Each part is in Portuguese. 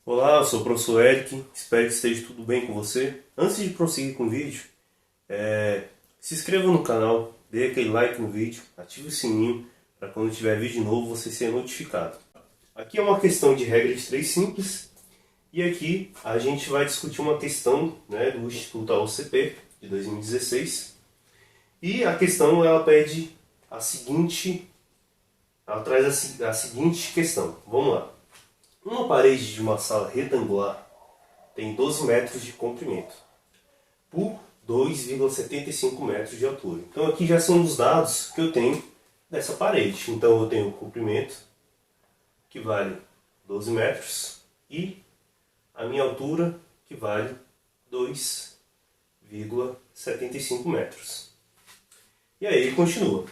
Olá, eu sou o professor Eric, espero que esteja tudo bem com você. Antes de prosseguir com o vídeo, se inscreva no canal, dê aquele like no vídeo, ative o sininho para quando tiver vídeo novo você ser notificado. Aqui é uma questão de regra de 3 simples e aqui a gente vai discutir uma questão, do Instituto AOCP de 2016 e a questão ela pede ela traz a seguinte questão. Vamos lá. Uma parede de uma sala retangular tem 12 metros de comprimento por 2,75 metros de altura. Então aqui já são os dados que eu tenho dessa parede. Então eu tenho o comprimento, que vale 12 metros, e a minha altura, que vale 2,75 metros. E aí ele continua.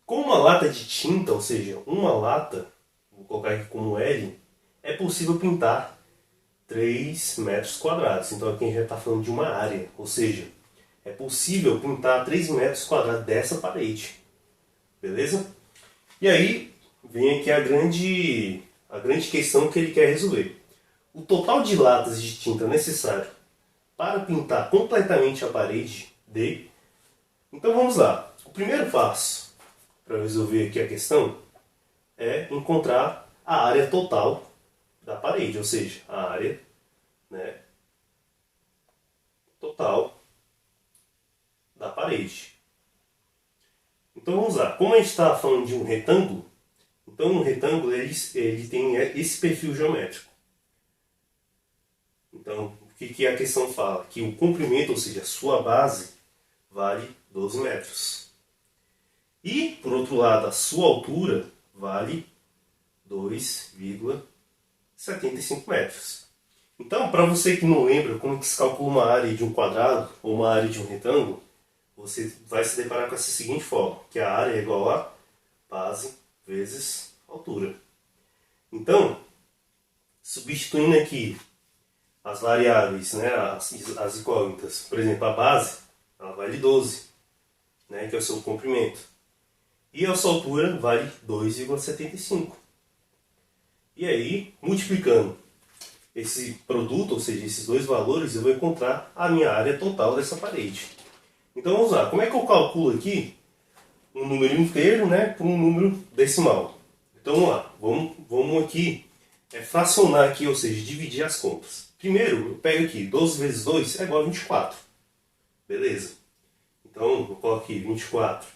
Com uma lata de tinta, ou seja, uma lata, vou colocar aqui como L, é possível pintar 3 metros quadrados. Então aqui a gente já está falando de uma área, ou seja, é possível pintar 3 metros quadrados dessa parede. Beleza? E aí vem aqui a grande questão que ele quer resolver. O total de latas de tinta necessário para pintar completamente a parede D. Então vamos lá. O primeiro passo para resolver aqui a questão é encontrar a área total da parede, ou seja, a área total da parede. Então vamos lá, como a gente está falando de um retângulo, então um retângulo ele tem esse perfil geométrico. Então o que a questão fala? Que o comprimento, ou seja, a sua base, vale 12 metros. E, por outro lado, a sua altura vale 2,75 metros. Então, para você que não lembra como que se calcula uma área de um quadrado ou uma área de um retângulo, você vai se deparar com essa seguinte forma, que a área é igual a base vezes altura. Então, substituindo aqui as variáveis, as incógnitas, por exemplo, a base, ela vale 12, que é o seu comprimento. E a sua altura vale 2,75. E aí, multiplicando esse produto, ou seja, esses dois valores, eu vou encontrar a minha área total dessa parede. Então vamos lá, como é que eu calculo aqui um número inteiro por um número decimal? Então vamos lá, vamos aqui fracionar aqui, ou seja, dividir as contas. Primeiro, eu pego aqui 12 vezes 2 é igual a 24. Beleza? Então eu coloco aqui 24.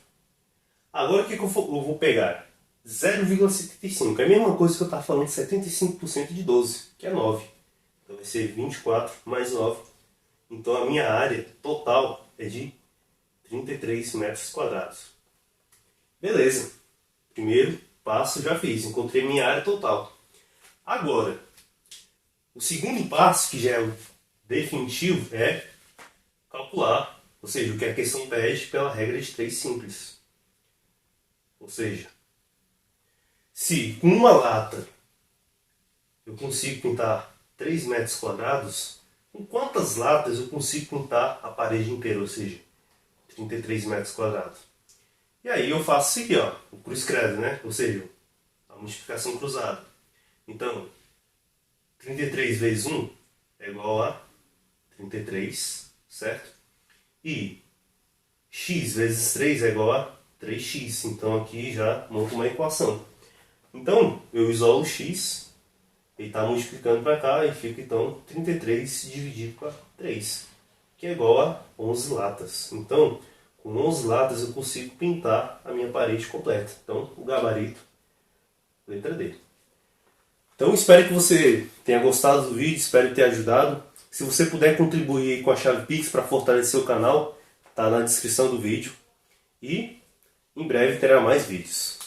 Agora o que eu vou pegar? 0,75. É a mesma coisa que eu estava falando, 75% de 12, que é 9. Então vai ser 24 mais 9. Então a minha área total é de 33 metros quadrados. Beleza. Primeiro passo já fiz, encontrei minha área total. Agora, o segundo passo, que já é o definitivo, é calcular, ou seja, o que a questão pede pela regra de 3 simples. Ou seja, se com uma lata eu consigo pintar 3 metros quadrados, com quantas latas eu consigo pintar a parede inteira, ou seja, 33 metros quadrados? E aí eu faço isso aqui, o cruz credo, ou seja, a multiplicação cruzada. Então, 33 vezes 1 é igual a 33, certo? E x vezes 3 é igual a 3x. Então aqui já monto uma equação. Então eu isolo x, ele está multiplicando para cá e fica então 33 dividido por 3, que é igual a 11 latas. Então com 11 latas eu consigo pintar a minha parede completa. Então o gabarito, letra D. Então espero que você tenha gostado do vídeo, espero ter ajudado. Se você puder contribuir com a chave Pix para fortalecer o canal, está na descrição do vídeo. E em breve terá mais vídeos.